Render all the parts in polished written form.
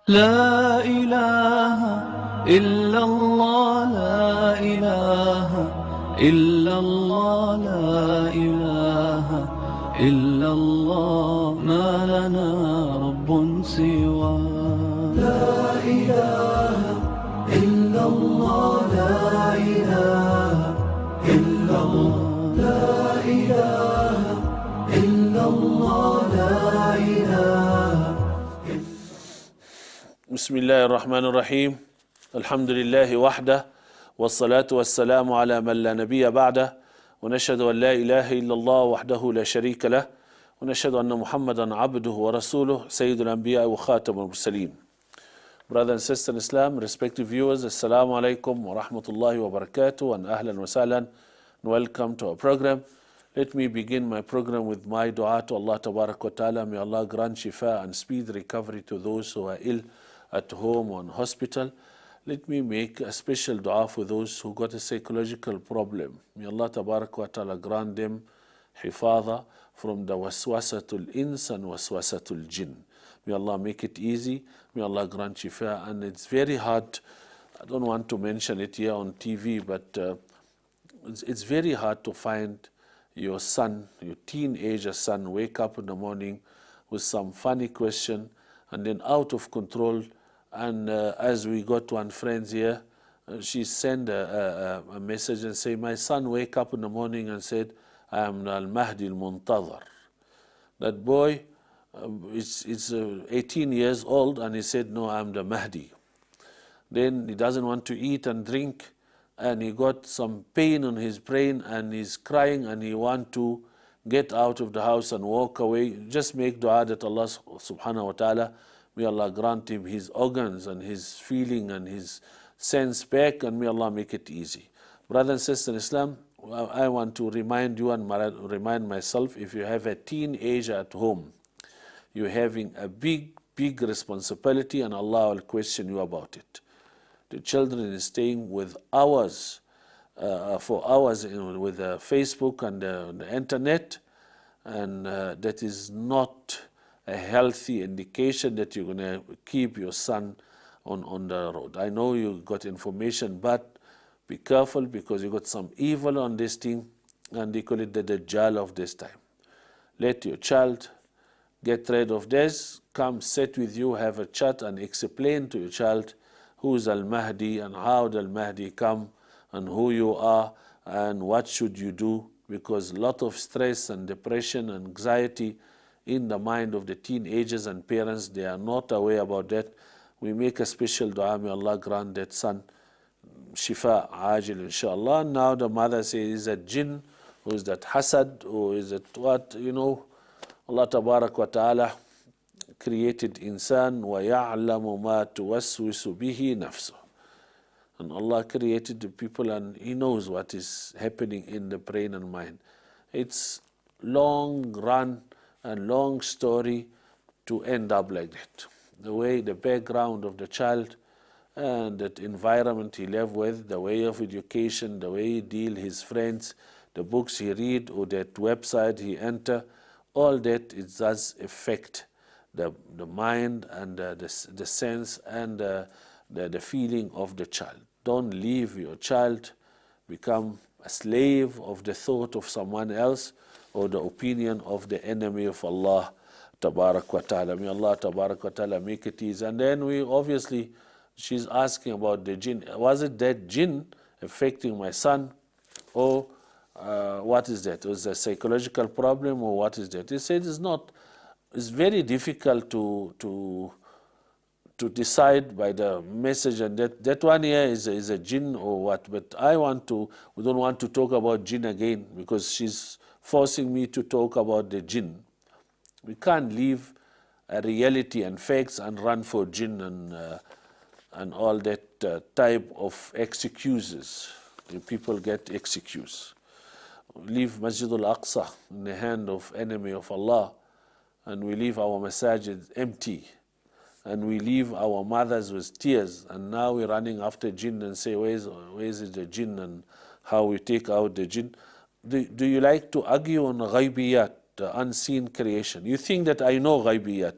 لا إله إلا الله لا إله إلا الله لا إله إلا الله ما لنا رب سوى لا إله إلا الله لا إله إلا الله لا إله إلا الله لا إله. بسم الله الرحمن الرحيم. الحمد لله وحده والصلاة والسلام على من لا نبي بعده ونشهد أن لا إله إلا الله وحده لا شريك له ونشهد أن محمدا عبده ورسوله سيد الأنبياء وخاتم المرسلين. Brothers and sisters in Islam, respective viewers, Assalamu alaikum wa rahmatullahi wa barakatuh and ahlan wa sahlan and welcome to our program. Let me begin my program with my dua to Allah Tabarak wa Ta'ala. May Allah grant shifa and speed recovery to those who are ill at home or in hospital. Let me make a special dua for those who got a psychological problem. May Allah Tabarak wa Ta'ala grant them hifadha from the waswasatul ins and waswasatul jinn. May Allah make it easy. May Allah grant shifa. And it's very hard. I don't want to mention it here on TV, but it's very hard to find your son, your teenager son, wake up in the morning with some funny question and then out of control. And as we got one friend here, she sent a message and say, my son wake up in the morning and said, I am al-Mahdi al-Muntadhar. That boy is 18 years old and he said, no, I am the Mahdi. Then he doesn't want to eat and drink and he got some pain on his brain and he's crying and he want to get out of the house and walk away. Just make dua that Allah subhanahu wa ta'ala, may Allah grant him his organs and his feeling and his sense back, and may Allah make it easy. Brothers and sisters in Islam, I want to remind you and remind myself, if you have a teenager at home, you're having a big responsibility and Allah will question you about it. The children is staying with hours, for hours with Facebook and the internet, and that is not a healthy indication that you're going to keep your son on the road. I know you got information, but be careful because you got some evil on this thing, and they call it the Dajjal of this time. Let your child get rid of this, come sit with you, have a chat and explain to your child who's Al-Mahdi and how the Al-Mahdi come and who you are and what should you do, because a lot of stress and depression and anxiety in the mind of the teenagers and parents, they are not aware about that. We make a special dua, may Allah grant that son shifa ajil inshallah. Now the mother says, is that jinn, or is that hasad, or is it what, Allah Tabarak wa Ta'ala created insan wa ya'lamu ma tuwaswisu bihi nafsuh. And Allah created the people and He knows what is happening in the brain and mind. It's long run and long story to end up like that. The way, the background of the child and that environment he live with, the way of education, the way he deal his friends, the books he read or that website he enter, all that it does affect the mind and the sense and the feeling of the child. Don't leave your child become a slave of the thought of someone else or the opinion of the enemy of Allah Tabarak wa Ta'ala. May Allah Tabarak wa Ta'ala make it easy. And then we obviously, she's asking about the jinn. Was it that jinn affecting my son, or what is that? Was it a psychological problem, or what is that? He said it's not. It's very difficult to decide by the message, and that one here is a jinn or what. But we don't want to talk about jinn again because she's forcing me to talk about the jinn. We can't leave a reality and facts and run for jinn and all that type of excuses. The people get excuse. Leave Masjid al-Aqsa in the hand of enemy of Allah, and we leave our masajid empty, and we leave our mothers with tears, and now we're running after jinn and say, where is the jinn and how we take out the jinn. Do you like to argue on ghaibiyat, the unseen creation? You think that I know ghaibiyat.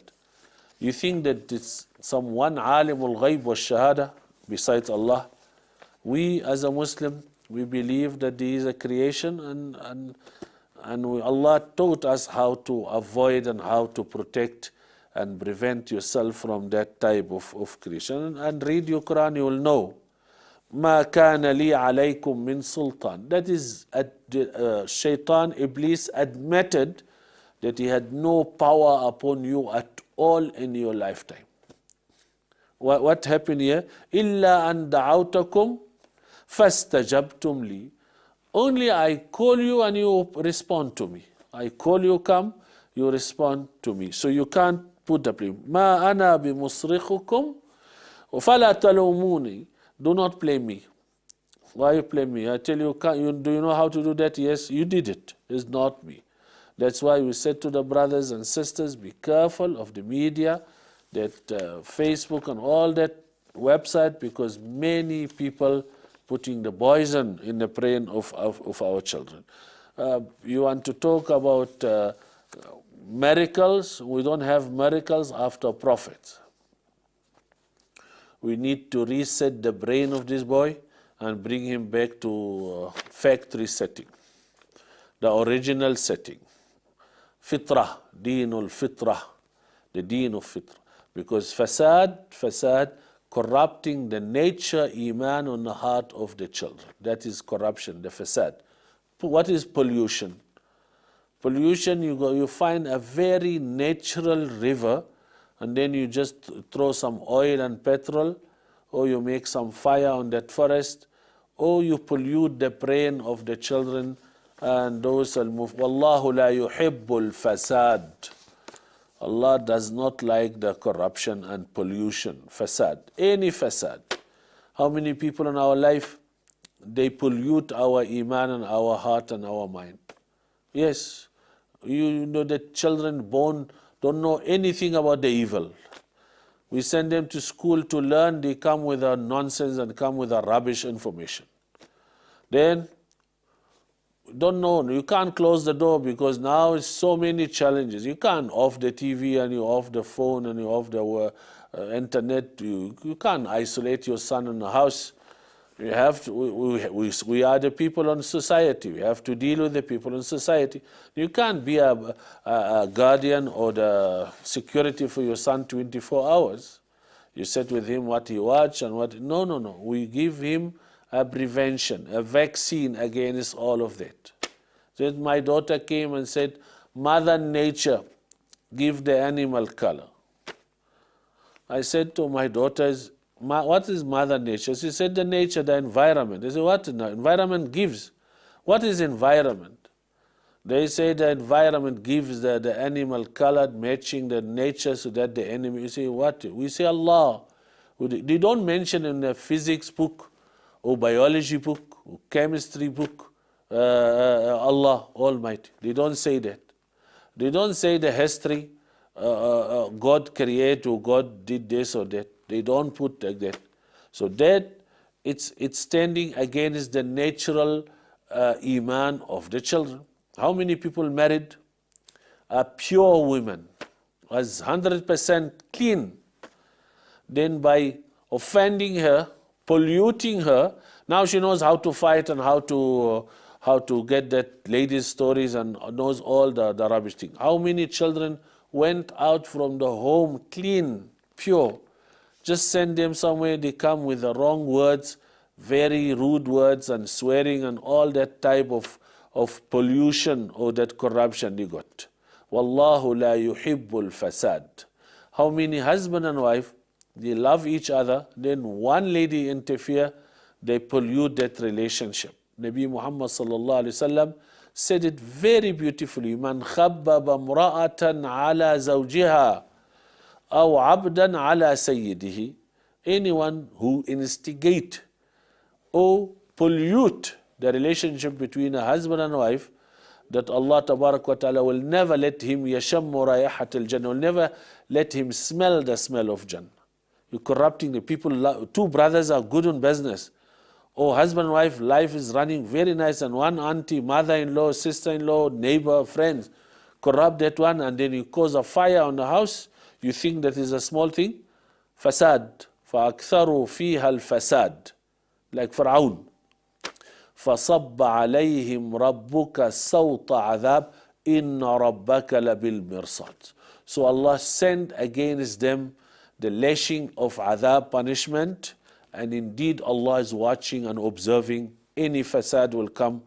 You think that it's some one alimul ghaib wa shahada besides Allah? We as a Muslim, we believe that there is a creation and Allah taught us how to avoid and how to protect and prevent yourself from that type of creation. And read your Quran, you will know. ما كان لي عليكم من سلطان. That is, Shaitan, Iblis admitted that he had no power upon you at all in your lifetime. What happened here? إلا أن دعوتكم فاستجبتم لي. Only I call you and you respond to me. I call you, come, you respond to me. So you can't put the blame. ما أنا بمصرخكم فلا تلوموني. Do not blame me. Why you blame me? I tell you, do you know how to do that? Yes, you did it. It's not me. That's why we said to the brothers and sisters, be careful of the media, that Facebook and all that website, because many people putting the poison in the brain of our children. You want to talk about miracles? We don't have miracles after prophets. We need to reset the brain of this boy and bring him back to factory setting, the original setting. Fitrah, deenul fitrah, the deen of fitrah. Because fasad, corrupting the nature, iman on the heart of the children. That is corruption, the fasad. What is pollution? Pollution, you find a very natural river, and then you just throw some oil and petrol, or you make some fire on that forest, or you pollute the brain of the children, and those will move. Wallahu la yuhibbul fasad. Allah does not like the corruption and pollution, fasad, any fasad. How many people in our life, they pollute our iman and our heart and our mind? Yes, you know that children born don't know anything about the evil. We send them to school to learn, they come with a nonsense and come with a rubbish information. Then, don't know, you can't close the door because now it's so many challenges. You can't off the TV and you off the phone and you off the internet. You can't isolate your son in the house. We have to, we are the people in society. We have to deal with the people in society. You can't be a guardian or the security for your son 24 hours. You sit with him what he watch and what. No. We give him a prevention, a vaccine against all of that. So my daughter came and said, Mother Nature, give the animal color. I said to my daughters, what is Mother Nature? She said the nature, the environment. They said, what the environment gives? What is environment? They say the environment gives the animal color, matching the nature so that the enemy. You say what? We say Allah. They don't mention in the physics book or biology book or chemistry book Allah Almighty. They don't say that. They don't say the history, God created or God did this or that. They don't put like that. So that it's standing against the natural iman of the children. How many people married a pure woman, was 100% clean? Then by offending her, polluting her, now she knows how to fight and how to get that lady's stories and knows all the rubbish thing. How many children went out from the home clean, pure? Just send them somewhere, they come with the wrong words, very rude words and swearing and all that type of pollution or that corruption they got. Wallahu la yuhibbul fasad. How many husband and wife, they love each other, then one lady interfere, they pollute that relationship. Nabi Muhammad sallallahu alaihi wasallam said it very beautifully. Man khabbaba mra'atan ala zawjiha aw abdan ala sayyidihi. Anyone who instigate or pollute the relationship between a husband and wife, that Allah tabarak wa ta'ala will never let him yashammu rayahat al-jannah, will never let him smell the smell of Jannah. You're corrupting the people. Two brothers are good in business. Oh, husband and wife, life is running very nice, and one auntie, mother-in-law, sister-in-law, neighbor, friends, corrupt that one, and then you cause a fire on the house. You think that is a small thing? Fasad. فَأَكْثَرُوا فِيهَا الْفَسَادِ. Like Fir'aun. فَصَبَّ عَلَيْهِمْ رَبُّكَ سَوْطَ عَذَابٍ إِنَّ رَبَّكَ لَبِالْمِرْصَادِ. So Allah sent against them the lashing of adhab, punishment, and indeed Allah is watching and observing. Any fasad will come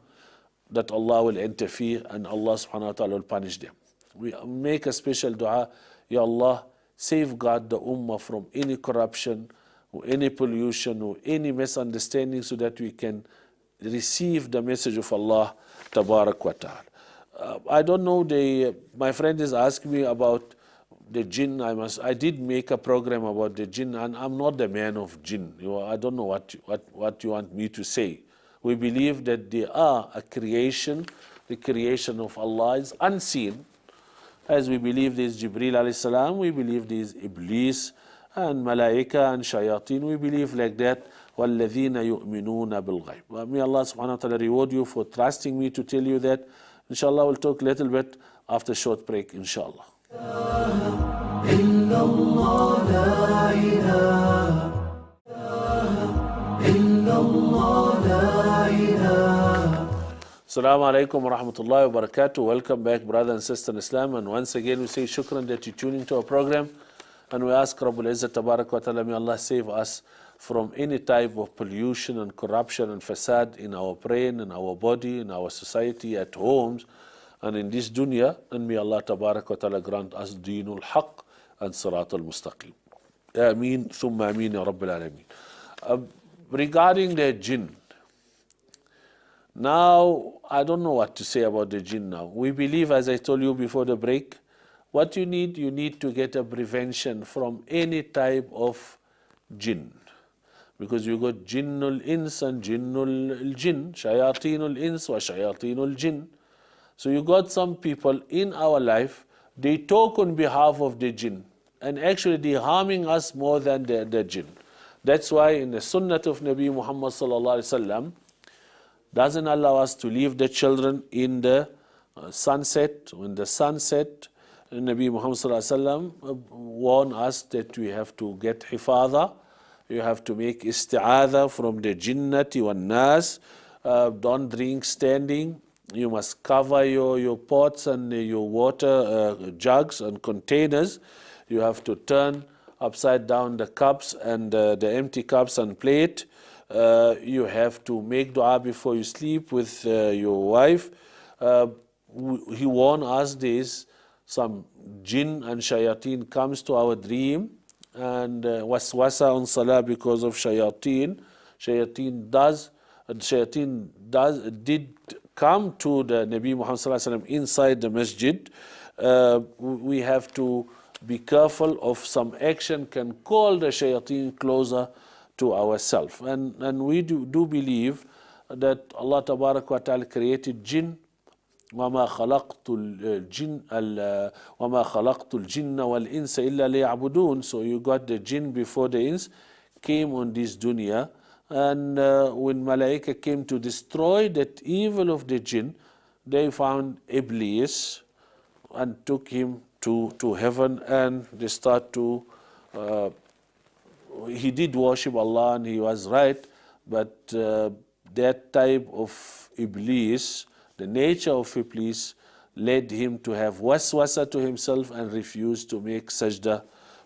that Allah will interfere and Allah subhanahu wa ta'ala will punish them. We make a special dua, Ya Allah, safeguard the ummah from any corruption or any pollution or any misunderstanding so that we can receive the message of Allah tabarak wa ta'ala. I don't know, my friend is asking me about the jinn. I did make a program about the jinn, and I'm not the man of jinn. I don't know what you want me to say. We believe that they are a creation. The creation of Allah is unseen. As we believe there is Jibreel alayhi salam, we believe there is Iblis and Malaika and Shayateen. We believe like that. وَالَّذِينَ يُؤْمِنُونَ بِالْغَيْبِ. May Allah subhanahu wa ta'ala reward you for trusting me to tell you that. Inshallah, we'll talk a little bit after a short break, inshallah. Assalamu alaikum wa rahmatullahi wa barakatuh. Welcome back, brother and sister in Islam. And once again, we say shukran that you're tuning to our program. And we ask Rabbul Izzat Tabarak wa Ta'ala, may Allah save us from any type of pollution and corruption and fasad in our brain, in our body, in our society, at homes, and in this dunya. And may Allah Tabarak wa Ta'ala grant us Deenul Haqq and Siratul Mustaqim. Ameen, thumma ameen, ya Rabbil Alameen. Regarding the jinn, now, I don't know what to say about the jinn now. We believe, as I told you before the break, what you need to get a prevention from any type of jinn. Because you got jinnul ins and jinnul jinn, shayatinul ins wa shayatinul jinn. So you got some people in our life, they talk on behalf of the jinn, and actually they're harming us more than the jinn. That's why in the sunnah of Nabi Muhammad sallallahu alaihi wasallam, doesn't allow us to leave the children in the sunset. When the sunset, Nabi Muhammad sallallahu alaihi wasallam warned us that we have to get hifadha, you have to make isti'adha from the jinnati wan nas. Don't drink standing. You must cover your pots and your water jugs and containers. You have to turn upside down the cups and the empty cups and plate. You have to make dua before you sleep with your wife. He warned us this, some jinn and shayateen comes to our dream and waswasa on salah because of shayateen. Shayateen did come to the Nabi Muhammad sallallahu alaihi wasallam inside the masjid. We have to be careful of some action can call the shayateen closer to ourselves. And we do believe that Allah Tabarak wa Ta'ala created jinn. وَمَا خَلَقْتُ الْجِنَّ وَالْإِنسَ إِلَّا لِيَعْبُدُونَ. So you got the jinn before the ins came on this dunya. And when Malaika came to destroy that evil of the jinn, they found Iblis and took him to heaven, and they start to he did worship Allah and he was right, but that type of Iblis, the nature of Iblis, led him to have waswasa to himself and refuse to make sajda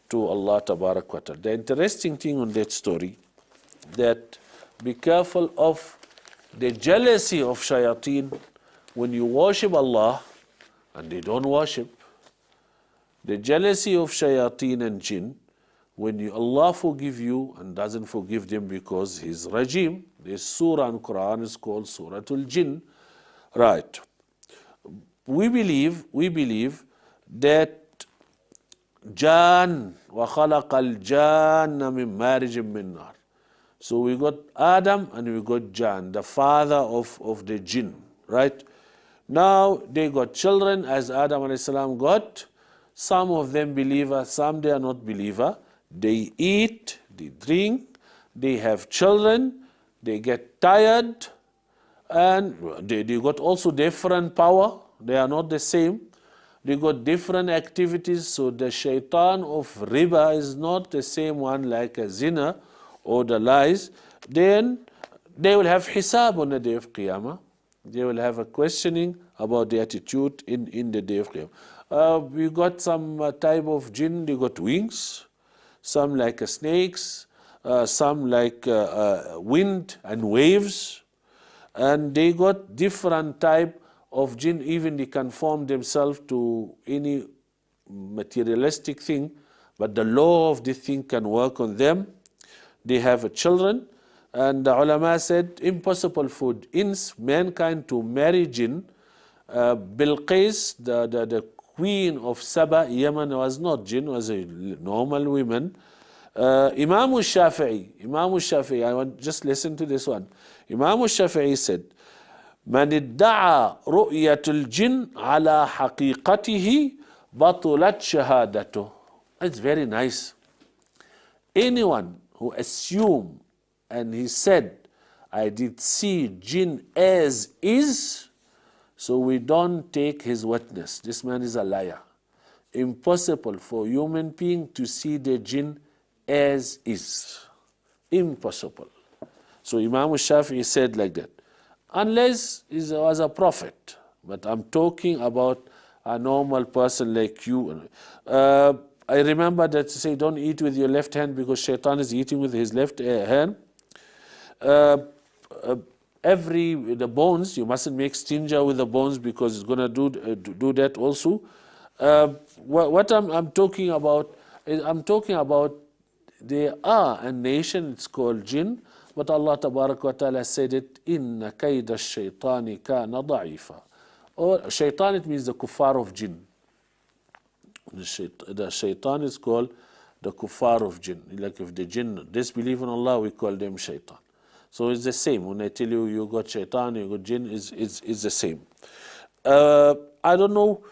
to Allah Tabarak wa Ta'ala. The interesting thing on that story, that be careful of the jealousy of shayateen when you worship Allah and they don't worship. The jealousy of shayateen and jinn when Allah forgive you and doesn't forgive them because His regime. This surah in Quran is called Suratul Jinn. Right. We believe that Jan wa khalaqa al-janna min marijin min nar. So we got Adam and we got Jan, the father of the jinn, right? Now they got children, as Adam alayhi salam got. Some of them believer, some they are not believer. They eat, they drink, they have children, they get tired, and they got also different power. They are not the same. They got different activities. So the shaitan of riba is not the same one like a zina or the lies. Then they will have hisab on the day of Qiyamah. They will have a questioning about the attitude in the day of Qiyamah. We got some type of jinn, they got wings, some like snakes, some like wind and waves, and they got different type of jinn. Even they conform themselves to any materialistic thing, but the law of the thing can work on them. They have children, and the ulama said impossible for mankind to marry jinn. Bilqis, the queen of Saba, Yemen, was not jinn, was a normal woman. Imam Shafi'i, I want just listen to this one. Imam Shafi'i said, من ادعى رؤية الجن على حقيقته بطلت شهادته. It's very nice. Anyone who assumed and he said, I did see jinn as is, so we don't take his witness. This man is a liar. Impossible for human being to see the jinn as is. Impossible. So Imam Shafi'i said like that. Unless he was a prophet. But I'm talking about a normal person like you. I remember that to say don't eat with your left hand because shaitan is eating with his left hand. The bones, you mustn't make stinja with the bones because it's going to do that also. What I'm talking about is there are a nation, it's called jinn, but Allah Tabarak wa Ta'ala said it, Inna kayda shaitani kana da'ifa. Or shaitan, it means the kuffar of jinn. The shaitan is called the kuffar of jinn. Like if the jinn disbelieve in Allah, we call them shaitan. So it's the same. When I tell you you got shaitan, you got jinn, it's the same. I don't know,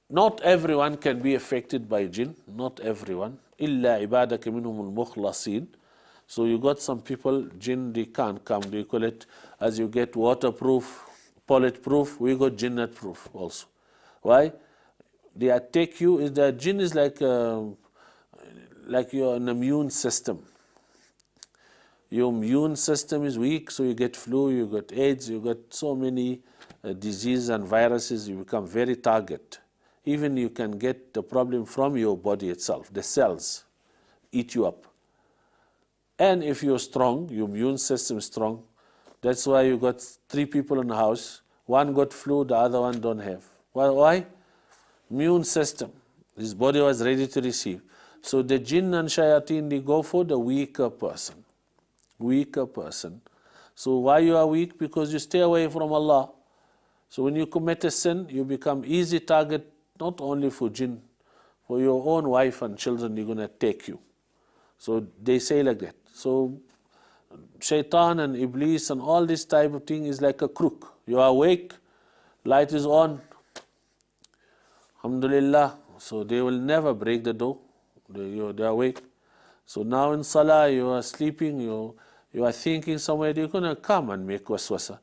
not everyone can be affected by jinn, not everyone. Illa ibadaka minhum al-mukhlasin. So you got some people, jinn, they can't come. They call it, as you get waterproof, bulletproof, we got jinnat proof also. Why? They attack you. The jinn is like your immune system. Your immune system is weak, so you get flu, you got AIDS, you got so many diseases and viruses, you become very target. Even you can get the problem from your body itself. The cells eat you up. And if you're strong, your immune system is strong, that's why you got 3 people in the house. One got flu, the other one don't have. Why? Immune system. His body was ready to receive. So the jinn and shayateen, they go for the weaker person. Weaker person. So why you are weak? Because you stay away from Allah. So when you commit a sin, you become easy target, not only for jinn, for your own wife and children, they're going to take you. So they say like that. So shaitan and iblis and all this type of thing is like a crook. You are awake, light is on, alhamdulillah. So they will never break the door. They are awake. So now in salah, you are sleeping, you are thinking somewhere, they're going to come and make waswasa.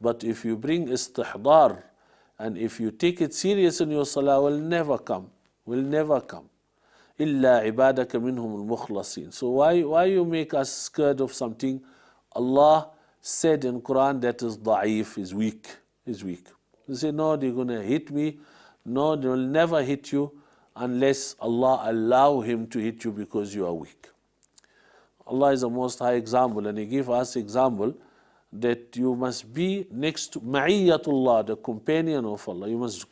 But if you bring istihdar, and if you take it serious in your salah, will never come. Will never come. Illa ibadaka minhum al-mukhlasin. So why you make us scared of something? Allah said in Quran that is da'if, is weak. You say, no, they're going to hit me. No, they will never hit you unless Allah allow him to hit you because you are weak. Allah is the most high example, and He give us example that you must be next to Ma'iyatullah, the companion of Allah. You must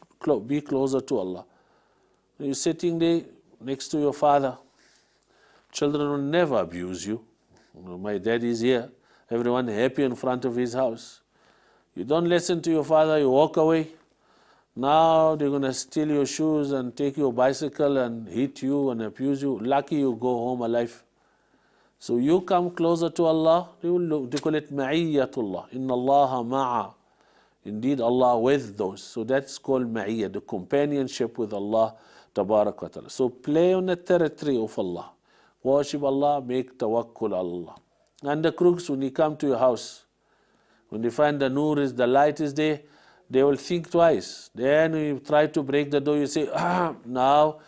be closer to Allah. You're sitting there next to your father. Children will never abuse you. My dad is here. Everyone happy in front of his house. You don't listen to your father, you walk away. Now they're going to steal your shoes and take your bicycle and hit you and abuse you. Lucky you go home alive. So you come closer to Allah, they call it Ma'iyyatullah. Inna Allaha ma'a. Indeed, Allah with those. So that's called Ma'iyyah, the companionship with Allah Tabarak wa Ta'ala. So play on the territory of Allah. Worship Allah, make tawakkul Allah. And the crooks, when you come to your house, when they find the nur is, the light is there, they will think twice. Then you try to break the door, you say, now,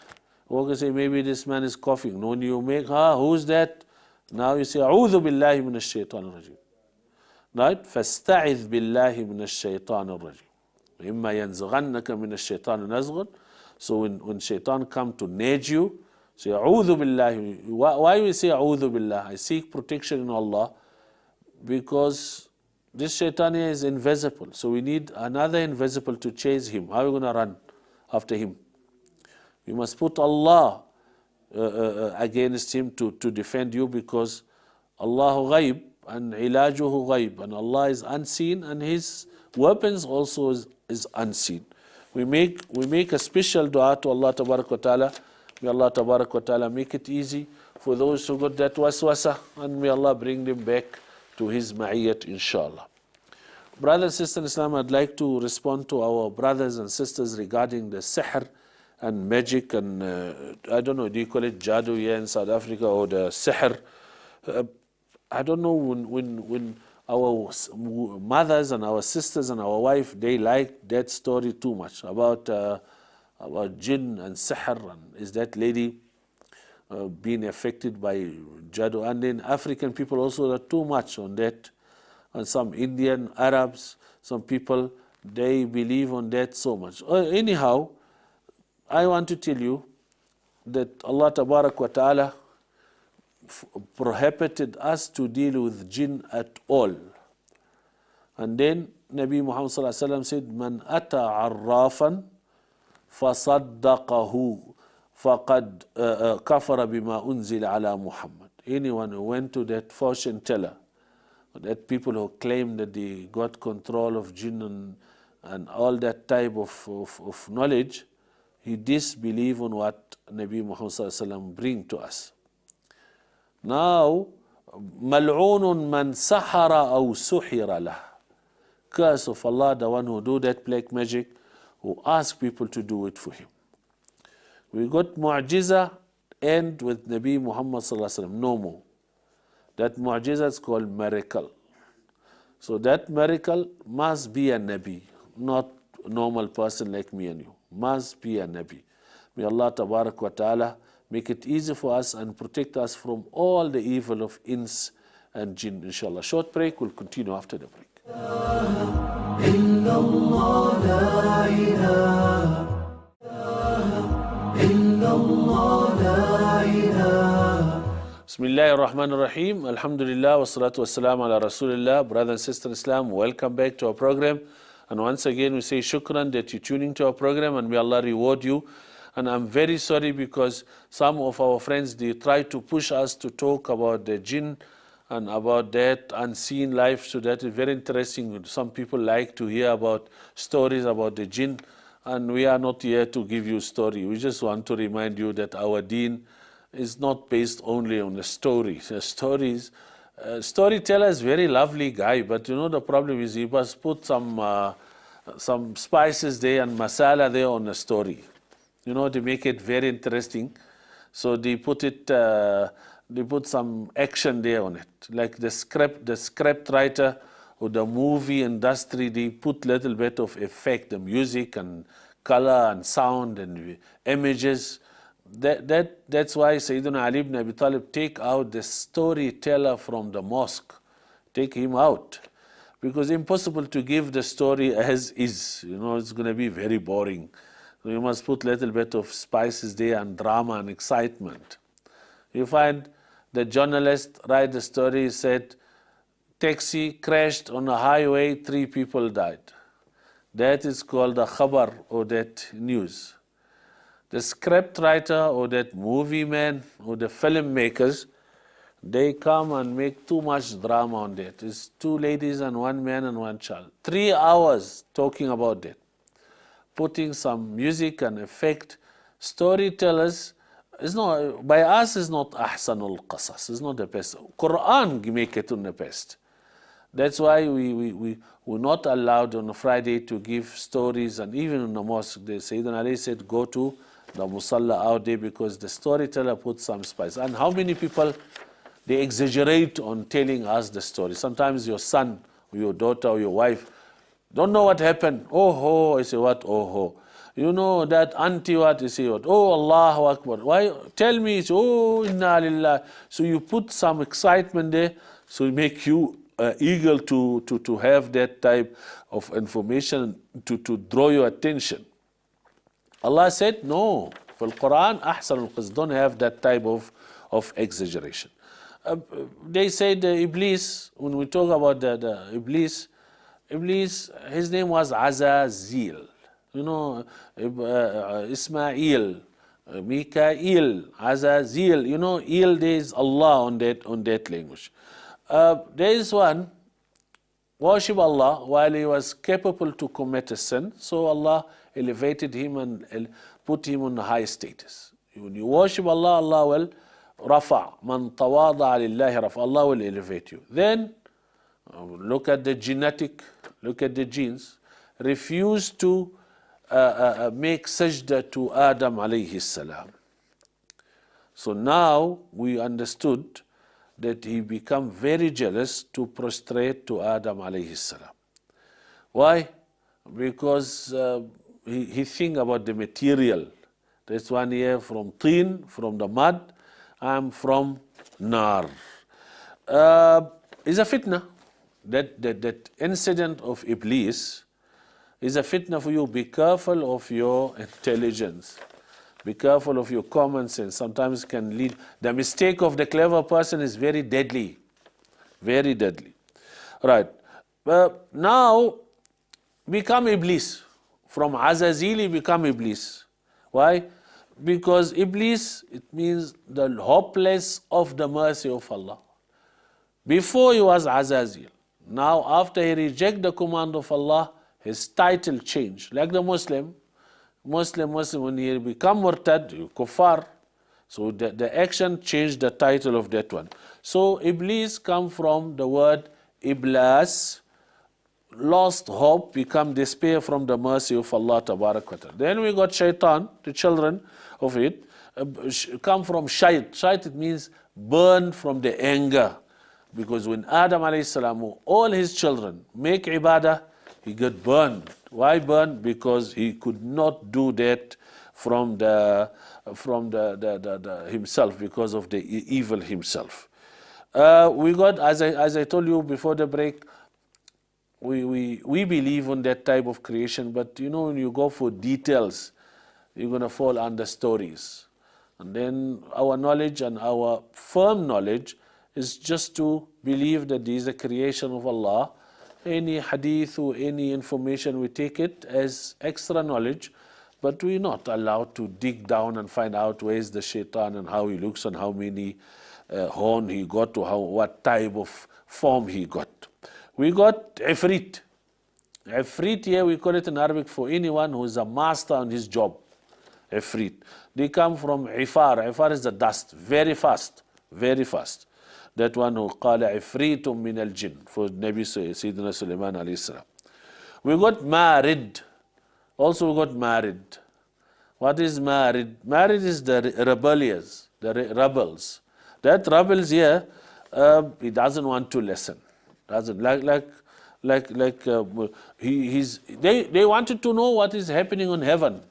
okay, say maybe this man is coughing. No, you make, who's that? Now you say, أعوذ بالله من الشيطان الرجيم. Right? فاستعذ بالله من الشيطان الرجيم. إما ينزغنك من الشيطان نزغ. So when shaitan come to nudge you, say أعوذ بالله. Why we say أعوذ بالله? I seek protection in Allah, because this shaitan is invisible. So we need another invisible to chase him. How are we going to run after him? We must put Allah against him to defend you, because Allahu ghaib and ilajuhu ghaib, and Allah is unseen and his weapons also is unseen. We make a special dua to Allah Tabarak wa Ta'ala. May Allah Tabarak wa Ta'ala make it easy for those who got that waswasa, and may Allah bring them back to his ma'iyat, inshallah. Brothers and sisters in Islam, I'd like to respond to our brothers and sisters regarding the sihr and magic, and I don't know, do you call it jadoo here in South Africa, or the sihr? I don't know, when our mothers and our sisters and our wife, they like that story too much about jinn and sihr, and is that lady being affected by jadoo. And then African people also are too much on that, and some Indian, Arabs, some people, they believe on that so much. Anyhow, I want to tell you that Allah Tabarak wa Ta'ala prohibited us to deal with jinn at all. And then Nabi Muhammad Sallallahu Alaihi Wasallam said, Man ata arrafan fasaddaqahu faqad kafara bima unzila ala Muhammad. Anyone who went to that fortune teller, that people who claim that they got control of jinn and all that type of knowledge, he disbelieve on what Nabi Muhammad Sallallahu Alaihi Wasallam bring to us. Now, mal'oonun man sahara aw suhira lah. Curse of Allah, the one who do that black magic, who ask people to do it for him. We got mu'jiza end with Nabi Muhammad Sallallahu Alaihi Wasallam, no more. That mu'jiza is called miracle. So that miracle must be a Nabi, not a normal person like me and you. Must be a Nabi. May Allah Tabarak wa Ta'ala make it easy for us and protect us from all the evil of ins and jinn, inshallah. Short break, we'll continue after the break. Bismillah ar-Rahman ar-Rahim. Alhamdulillah wa salatu wa salam ala Rasulillah. Brothers and sisters in Islam, welcome back to our program. And once again, we say shukran that you're tuning to our program, and may Allah reward you. And I'm very sorry, because some of our friends, they try to push us to talk about the jinn and about that unseen life. So that is very interesting. Some people like to hear about stories about the jinn, and we are not here to give you a story. We just want to remind you that our deen is not based only on the stories. The stories, storyteller is very lovely guy, but you know the problem is he must put some spices there and masala there on the story, you know, to make it very interesting. So they put some action there on it, like the script writer or the movie industry. They put little bit of effect, the music and color and sound and images. That's why Sayyidina Ali ibn Abi Talib take out the storyteller from the mosque. Take him out. Because it's impossible to give the story as is. You know, it's going to be very boring. So you must put a little bit of spices there and drama and excitement. You find the journalist write the story, said, taxi crashed on a highway, 3 people died. That is called a khabar, or that news. The script writer or that movie man or the filmmakers, they come and make too much drama on that. It's 2 ladies and 1 man and 1 child. 3 hours talking about that. Putting some music and effect. Storytellers, is not, by us is not ahsanul qasas, it's not the best. Quran make it on the best. That's why we're not allowed on a Friday to give stories, and even in the mosque, Sayyidina Ali said, go to the musalla out there, because the storyteller puts some spice. And how many people, they exaggerate on telling us the story. Sometimes your son or your daughter or your wife, Don't know what happened. Oh ho, I say what? Oh ho. You know that auntie what? You say what? Oh Allahu Akbar. Why? Tell me. Say, oh inna lillah. So you put some excitement there, so it make you eager to have that type of information to draw your attention. Allah said no. For Quran, ahsan al-qasd, don't have that type of exaggeration. They said Iblis, when we talk about the Iblis, his name was Azazil. You know, Ismail, Mikael, Azazil. You know, Il, there is Allah on that language. There is one, worship Allah while he was capable to commit a sin. So Allah elevated him and put him on a high status. When you worship Allah, Allah will rafa. Man tawada'a lillahi rafa. Allah will elevate you. Then look at the genetic, look at the genes. Refuse to make sajda to Adam alayhi salam. So now we understood that he became very jealous to prostrate to Adam alayhi salam. Why? Because he think about the material. That's one here from teen, from the mud. I'm from nar. It's a fitna. That incident of Iblis is a fitna for you. Be careful of your intelligence. Be careful of your common sense. Sometimes it can lead. The mistake of the clever person is very deadly. Very deadly. Right. Now, become Iblis. From Azazili become Iblis. Why? Because Iblis, it means the hopeless of the mercy of Allah. Before he was Azazil. Now after he rejected the command of Allah, his title changed. Like the Muslim, when he become murtad, kuffar, so the action changed the title of that one. So Iblis come from the word Iblas, lost hope, become despair from the mercy of Allah Tabarak wa Ta'ala. Then we got shaitan, the children of it, come from shait. Shait, it means burn from the anger. Because when Adam alayhi salam, all his children make ibadah, he got burned. Why burned? Because he could not do that from the himself, because of the evil himself. We got, as I told you before the break, we believe in that type of creation, but you know, when you go for details, you're going to fall under stories. And then our knowledge and our firm knowledge is just to believe that these are creation of Allah. Any hadith or any information, we take it as extra knowledge, but we're not allowed to dig down and find out where is the shaitan and how he looks and how many horn he got or what type of form he got. We got Ifrit. Ifrit here, we call it in Arabic for anyone who is a master on his job. Ifrit. They come from Ifar. Ifar is the dust. Very fast. Very fast. That one who قال عفريت من الجن for Nabi Sayyidina Sulaiman alayhi salam. We got married. Also we got married. What is married? Married is the rebellious, the rebels. That rebels here, he doesn't want to listen. Doesn't they wanted to know what is happening on heaven.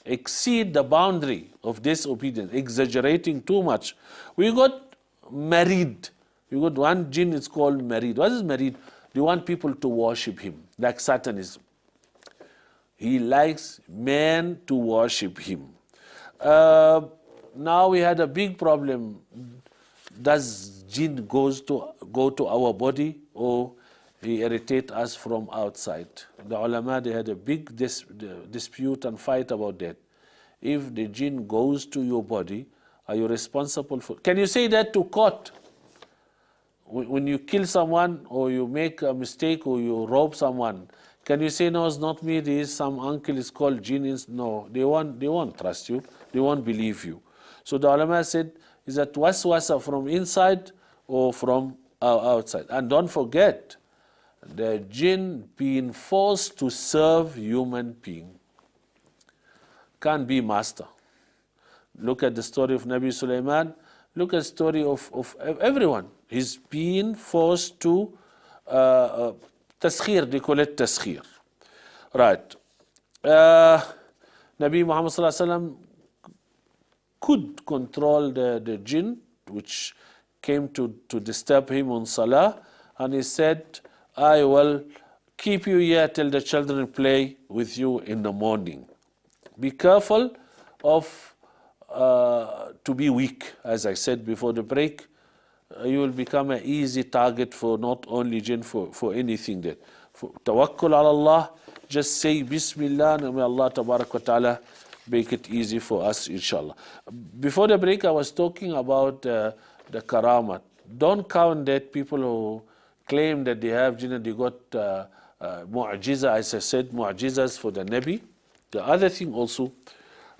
Exceed the boundary of disobedience, exaggerating too much. We got married. You got one jinn, it's called married. What is married? They want people to worship him, like Satanism. He likes men to worship him. Now we had a big problem. Does jinn go to our body, or he irritate us from outside? The ulama, they had a big dispute and fight about that. If the jinn goes to your body, are you responsible for? Can you say that to court? When you kill someone or you make a mistake or you rob someone, can you say, no, it's not me, there is some uncle, is called jinn? No, they won't trust you, they won't believe you. So the ulama said, is that waswasa from inside or from outside? And don't forget, the jinn being forced to serve human being can't be master. Look at the story of Nabi Sulaiman. Look at the story of everyone. He's being forced to Taskhir, they call it taskhir. Right. Nabi Muhammad Sallallahu Alaihi Wasallam could control the jinn which came to disturb him on salah, and he said, I will keep you here till the children play with you in the morning. Be careful of to be weak. As I said before the break, you will become an easy target for not only jinn, for anything that. For tawakkul ala Allah, just say Bismillah, and may Allah Tabarak wa Ta'ala make it easy for us, inshallah. Before the break, I was talking about the karamat. Don't count that people who claim that they have jinn and they got mu'jiza, as I said, mu'jizas for the Nabi. The other thing also,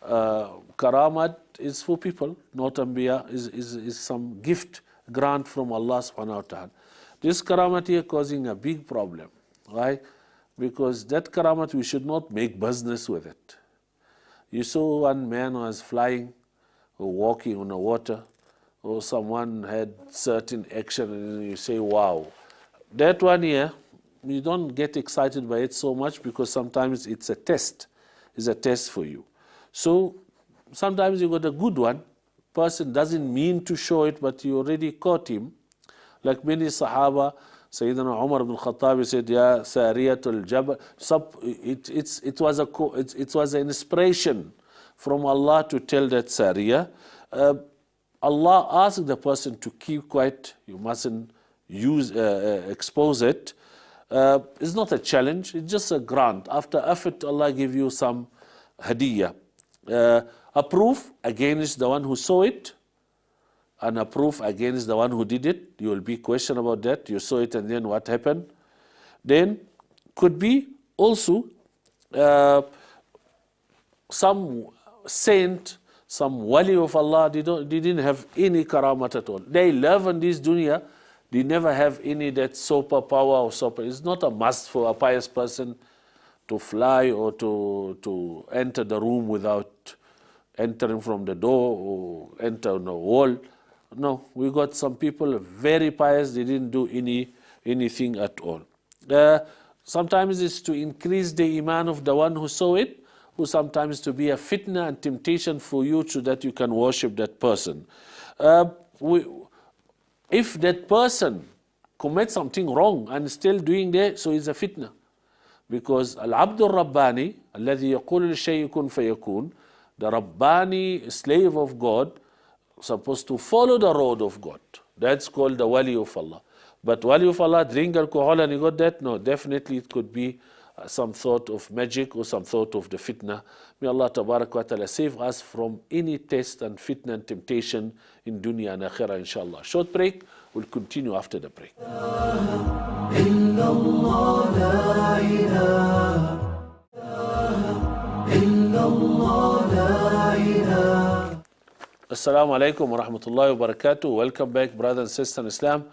karamat is for people, not anbiya, is some gift, grant from Allah subhanahu wa ta'ala. This karamat here causing a big problem. Why? Because that karamat, we should not make business with it. You saw one man was flying or walking on the water, or someone had certain action, and you say, wow. That one here, you don't get excited by it so much, because sometimes it's a test. It's a test for you. So sometimes you got a good one. Person doesn't mean to show it, but you already caught him. Like many Sahaba, Sayyidina Umar ibn Khattab said, Ya Sariyatul Jabal. It was an inspiration from Allah to tell that Sariyah. Allah asked the person to keep quiet. You mustn't expose it. It's not a challenge. It's just a grant. After effort, Allah give you some hadiyah. A proof against the one who saw it, and a proof against the one who did it. You will be questioned about that. You saw it and then what happened? Then could be also some saint, some wali of Allah, they didn't have any karamat at all. They live in this dunya, they never have any that superpower or super. It's not a must for a pious person to fly or to enter the room without entering from the door or enter on the wall. No, we got some people very pious, they didn't do anything at all. Sometimes it's to increase the iman of the one who saw it, or sometimes to be a fitna and temptation for you so that you can worship that person. If that person commits something wrong and still doing that, so it's a fitna. Because Al-Abdul Rabbani, الذي يقول للشيء كن فيكون, the Rabbani, slave of God, supposed to follow the road of God. That's called the wali of Allah. But wali of Allah, drink alcohol and you got that? No, definitely it could be some thought of magic or some thought of the fitna. May Allah Tabarak wa Ta'ala save us from any test and fitna and temptation in dunya and akhirah, inshallah. Short break, we'll continue after the break. Assalamu alaikum wa rahmatullahi wa barakatuh. Welcome back, brothers and sisters in Islam.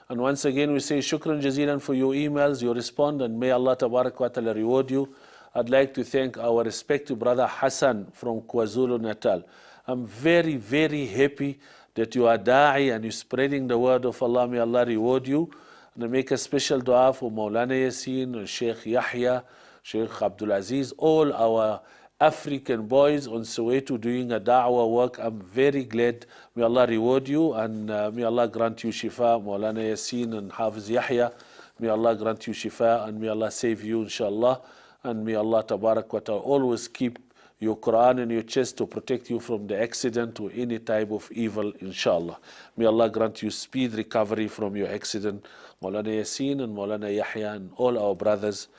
And once again, we say shukran jazilan for your emails, your response, and may Allah Tabarak wa Ta'ala reward you. I'd like to thank our respected brother Hassan from KwaZulu Natal. I'm very, very happy that you are da'i and you're spreading the word of Allah. May Allah reward you. And I make a special dua for Maulana Yasin, Sheikh Yahya, Sheikh Abdul Aziz, all our African boys on Soweto doing a da'wah work. I'm very glad. May Allah reward you, and may Allah grant you shifa, Maulana Yasin and Hafiz Yahya. May Allah grant you shifa, and may Allah save you, inshallah. And may Allah Tabarak wa Ta'ala always keep your Quran in your chest to protect you from the accident or any type of evil, inshallah. May Allah grant you speed recovery from your accident. Maulana Yasin and Maulana Yahya and all our brothers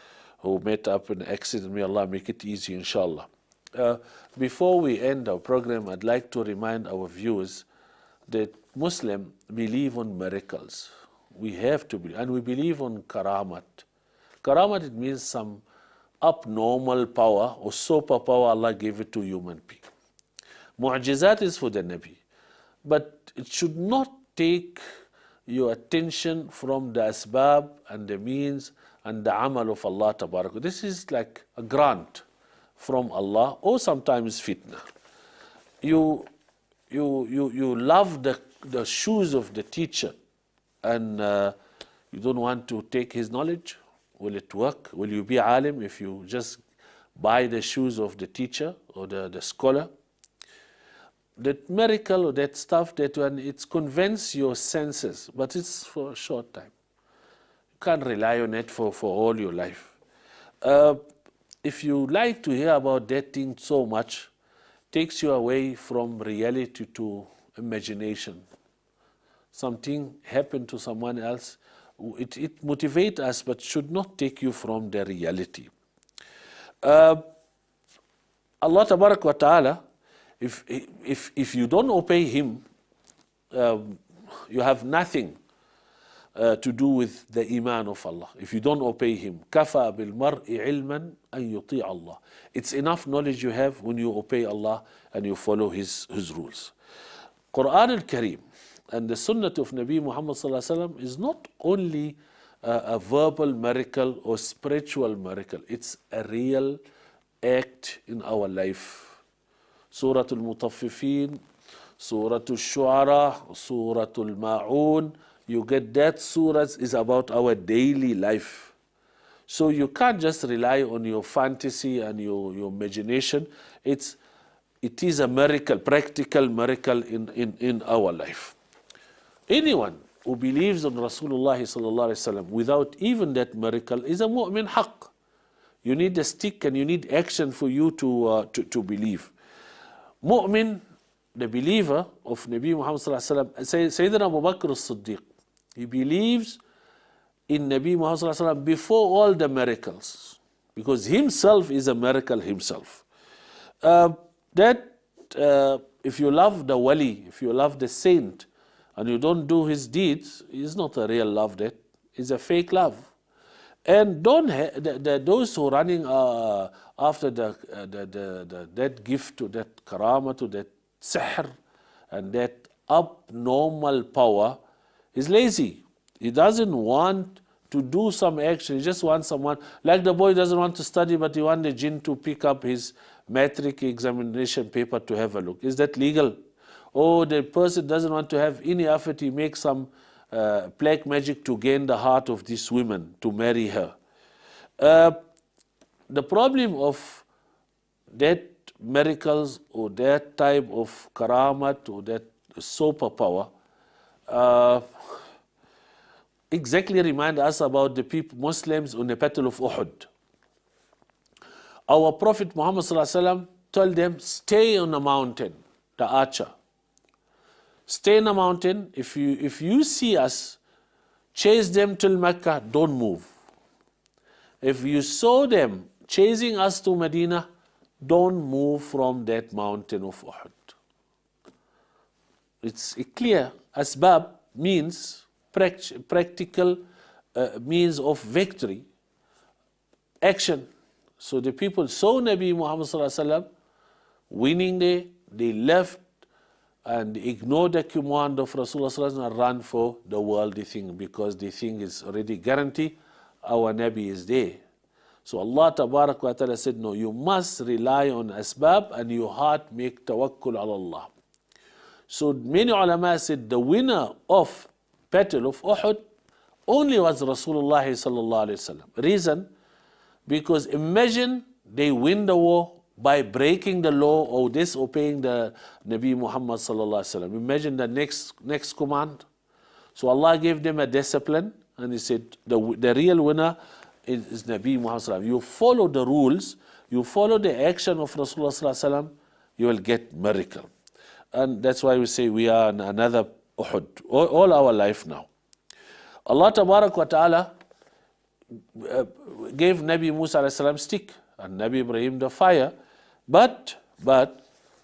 who met up in an accident, may Allah make it easy, inshallah. Before we end our program, I'd like to remind our viewers that Muslims believe on miracles. We have to believe, and we believe on karamat. Karamat, it means some abnormal power or superpower Allah gave it to human being. Mu'jizat is for the Nabi. But it should not take your attention from the asbab and the means and the amal of Allah Tabarak. This is like a grant from Allah, or sometimes fitna. You love the shoes of the teacher, and you don't want to take his knowledge, Will it work? Will you be alim if you just buy the shoes of the teacher or the scholar? That miracle or that stuff, that when it's convince your senses, but it's for a short time. You can't rely on it for all your life. If you like to hear about that thing so much, takes you away from reality to imagination. Something happened to someone else. It motivates us, but should not take you from the reality. Allah Tabarak wa Ta'ala, if you don't obey Him, you have nothing to do with the iman of Allah. If you don't obey Him, kafa bil mar'i ilman an yuti' Allah. It's enough knowledge you have when you obey Allah and you follow His rules. Quran al-Kareem and the Sunnah of Nabi Muhammad sallallahu alaihi wasallam is not only a verbal miracle or spiritual miracle. It's a real act in our life. Surah Al-Mutaffifin, Surah Al-Shu'ara, Surah Al-Ma'un. You get that surah is about our daily life. So you can't just rely on your fantasy and your imagination. It is a miracle, practical miracle in our life. Anyone who believes on Rasulullah sallallahu alaihi wasallam without even that miracle is a mu'min haqq. You need a stick and you need action for you to believe. Mu'min, the believer of Nabi Muhammad sallallahu alaihi wasallam, Sayyidina Abu Bakr as-Siddiq, he believes in Nabi Muhammad sallallahu alaihi wasallam before all the miracles, because himself is a miracle himself. If you love the wali, if you love the saint, and you don't do his deeds, it's not a real love. That is a fake love. And those who are running after that gift, to that karama, to that sihr, and that abnormal power, is lazy. He doesn't want to do some action. He just wants someone, like the boy doesn't want to study, but he wants the jinn to pick up his matric examination paper to have a look. Is that legal? Or the person doesn't want to have any effort, he makes some black magic to gain the heart of this woman, to marry her. The problem of that miracles or that type of karamat or that superpower exactly remind us about the people, Muslims on the Battle of Uhud. Our Prophet Muhammad told them, stay on the mountain, the archer. Stay in the mountain. If you see us, chase them till Mecca, don't move. If you saw them chasing us to Medina, don't move from that mountain of Uhud. It's clear. Asbab means practical means of victory, action. So the people saw Nabi Muhammad winning there, they left and ignored the command of Rasulullah and run for the worldly thing, because the thing is already guaranteed, our Nabi is there. So Allah Tabarak wa Ta'ala said, no, you must rely on asbab and your heart make tawakkul ala Allah. So many ulama said the winner of Battle of Uhud only was Rasulullah sallallahu alaihi wasallam. Reason? Because imagine they win the war by breaking the law or disobeying the Nabi Muhammad sallallahu alaihi wasallam. Imagine the next command. So Allah gave them a discipline, and He said the real winner is Nabi Muhammad sallallahu alaihi wasallam. You follow the rules, you follow the action of Rasulullah sallallahu alaihi wasallam, you will get miracle. And that's why we say we are in another Uhud all our life now. Allah Tabarak wa Ta'ala gave Nabi Musa alayhi salam stick and Nabi Ibrahim the fire, but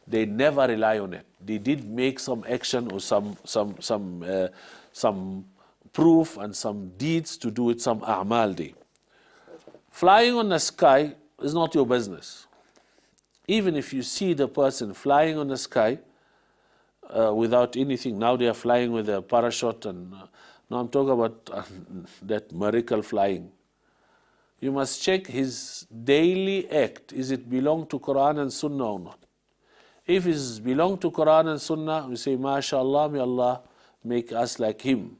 they never rely on it. They did make some action or some proof and some deeds to do it, some a'mal day. Flying on the sky is not your business. Even if you see the person flying on the sky without anything, now they are flying with a parachute, and now I'm talking about that miracle flying. You must check his daily act. Is it belong to Quran and Sunnah or not? If it belong to Quran and Sunnah, we say, MashaAllah, may Allah make us like him.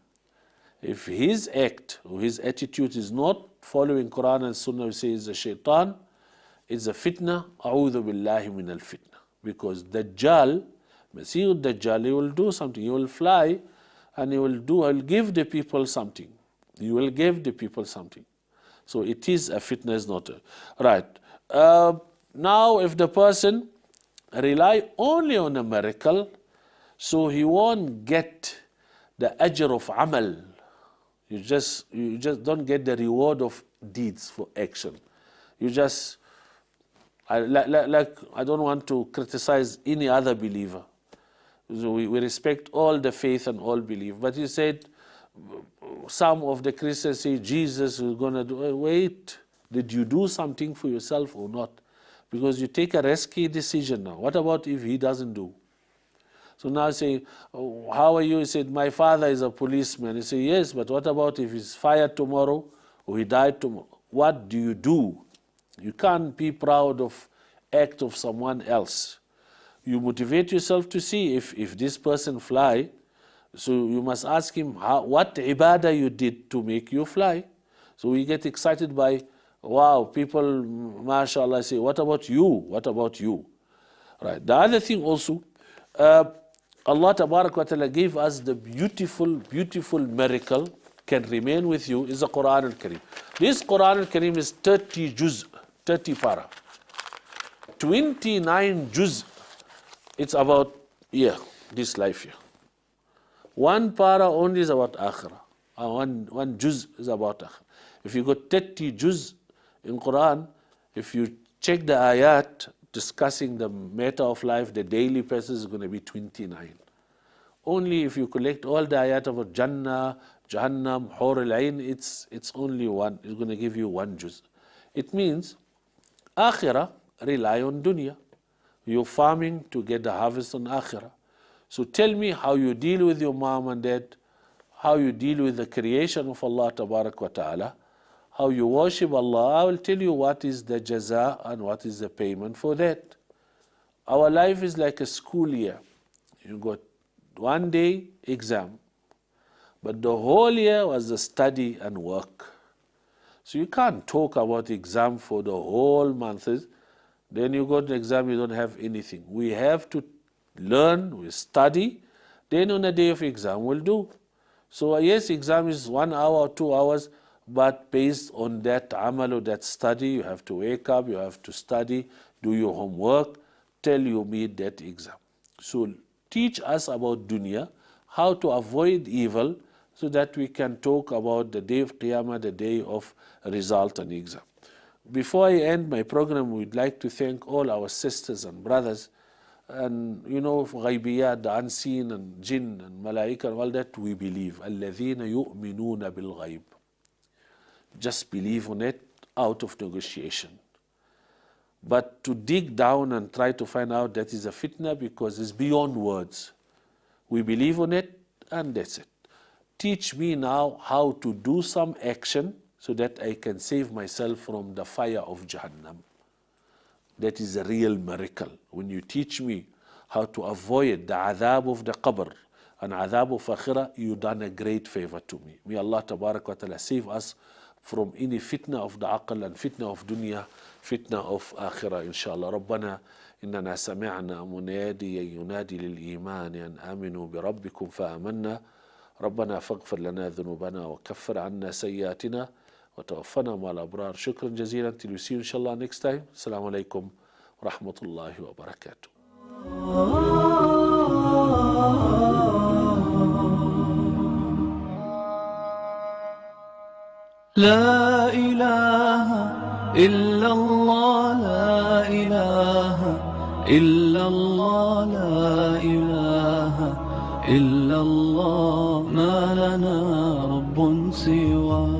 If his act or his attitude is not following Quran and Sunnah, we say is a shaitan, it's a fitna, a'udhu billahi min al-fitna. Because Dajjal, Masih Dajjal, he will do something, he will fly and he will give the people something. He will give the people something. So it is a fitna, is not a, right. Now if the person rely only on a miracle, so he won't get the ajr of amal. You just don't get the reward of deeds for action. You just, I don't want to criticize any other believer. So we respect all the faith and all belief. But he said, some of the Christians say Jesus is going to do, wait, did you do something for yourself or not? Because you take a risky decision now. What about if he doesn't do? So now I say, oh, how are you? He said, my father is a policeman. He said, yes, but what about if he's fired tomorrow or he died tomorrow? What do you do? You can't be proud of act of someone else. You motivate yourself to see if this person fly. So you must ask him what ibadah you did to make you fly. So we get excited by, wow, people, mashallah, say, what about you? What about you? Right. The other thing also, Allah Tabarak wa Ta'ala gave us the beautiful, beautiful miracle can remain with you is the Quran al-Karim. This Quran al-Karim is 30 juz, 30 para. 29 juz, it's about, this life here. One para only is about akhirah. One juz is about akhirah. If you got 30 juz in Quran, if you check the ayat discussing the matter of life, the daily passage is going to be 29. Only if you collect all the ayat about Jannah, Jahannam, Hur al-Ain, it's only one. It's going to give you one juz. It means akhirah rely on dunya. You're farming to get the harvest on akhirah. So tell me how you deal with your mom and dad, how you deal with the creation of Allah Tabarak wa Ta'ala, how you worship Allah. I will tell you what is the jaza and what is the payment for that. Our life is like a school year. You got one day exam, but the whole year was the study and work. So you can't talk about exam for the whole month. Then you got the exam, you don't have anything. We have to learn, we study, then on a day of exam we'll do. So yes, exam is 1 hour or 2 hours, but based on that amal or that study, you have to wake up, you have to study, do your homework, till you meet that exam. So teach us about dunya, how to avoid evil, so that we can talk about the day of Qiyamah, the day of result and exam. Before I end my program, we'd like to thank all our sisters and brothers, and ghaibiyat, the unseen, and jinn and malaika and all that we believe. الَّذِينَ يُؤْمِنُونَ بِالْغَيْبِ. Just believe on it out of negotiation. But to dig down and try to find out, that is a fitna, because it's beyond words. We believe on it and that's it. Teach me now how to do some action so that I can save myself from the fire of Jahannam. That is a real miracle. When you teach me how to avoid the adhab of the qabr and adhab of akhirah, you've done a great favor to me. May Allah Tabarak wa Ta'ala save us from any fitna of the aql and fitna of dunya, fitna of akhirah, inshallah. ربنا إننا سمعنا مناديا ينادي للإيمان أن آمنوا بربكم فآمنا ربنا فاغفر لنا ذنوبنا وكفر عنا سيئاتنا وتوفنا مع الأبرار. شكرا جزيلا. Till we see you inshallah next time. Assalamu alaikum wa rahmatullahi wa barakatuh. لا إله إلا الله لا إله إلا الله لا إله إلا الله ما لنا رب سواه